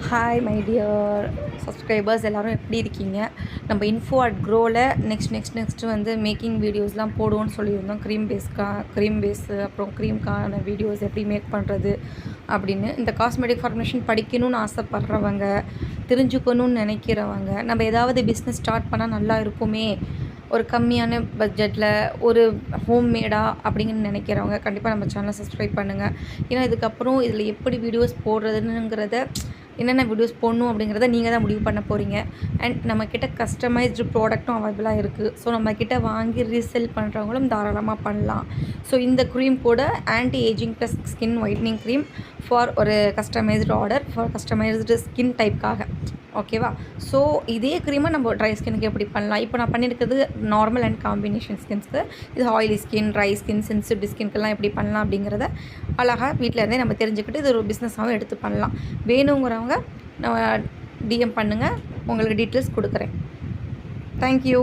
Hi my dear subscribers எல்லோரும் எப்படி இருக்கீங்க? நம்ம இன்ஃபோ அட் க்ரோவில் நெக்ஸ்ட்டு வந்து மேக்கிங் வீடியோஸ்லாம் போடுவோன்னு சொல்லியிருந்தோம். க்ரீம் பேஸு அப்புறம் க்ரீம்க்கான வீடியோஸ் எப்படி மேக் பண்ணுறது அப்படின்னு. இந்த காஸ்மெட்டிக் ஃபார்முலேஷன் படிக்கணும்னு ஆசைப்பட்றவங்க, தெரிஞ்சுக்கணும்னு நினைக்கிறவங்க, நம்ம ஏதாவது பிஸ்னஸ் ஸ்டார்ட் பண்ணால் நல்லா இருக்குமே, ஒரு கம்மியான பட்ஜெட்டில் ஒரு ஹோம்மேடாக அப்படிங்கன்னு நினைக்கிறவங்க கண்டிப்பாக நம்ம சேனலை சப்ஸ்கிரைப் பண்ணுங்கள். ஏன்னா இதுக்கப்புறம் இதில் எப்படி வீடியோஸ் போடுறதுங்கிறத, என்னென்ன வீடியோஸ் போடணும் அப்படிங்கிறத நீங்கள் தான் முடிவு பண்ண போகிறீங்க. அண்ட் நம்மக்கிட்ட கஸ்டமைஸ்டு ப்ராடக்ட்டும் அவைலபிளாக இருக்குது. ஸோ நம்மக்கிட்ட வாங்கி ரீசெல் பண்ணுறவங்களும் தாராளமாக பண்ணலாம். ஸோ இந்த க்ரீம் கூட anti ageing plus skin whitening cream for ஒரு customised order for customised skin டைப்காக. ஓகேவா? ஸோ இதே க்ரீமை நம்ம ட்ரை ஸ்கின்னுக்கு எப்படி பண்ணலாம்? இப்போ நான் பண்ணியிருக்கிறது நார்மல் அண்ட் காம்பினேஷன் ஸ்கின்ஸ்க்கு. இது oily skin, dry skin, sensitive ஸ்கின்க்கெல்லாம் எப்படி பண்ணலாம் அப்படிங்கிறத அழகாக வீட்டில் இருந்தே நம்ம தெரிஞ்சுக்கிட்டு இது ஒரு பிஸ்னஸாகவும் எடுத்து பண்ணலாம். வேணுங்கிறவங்க டிஎம் பண்ணுங்கள், உங்களுக்கு டீட்டெயில்ஸ் கொடுக்குறேன். தேங்க்யூ.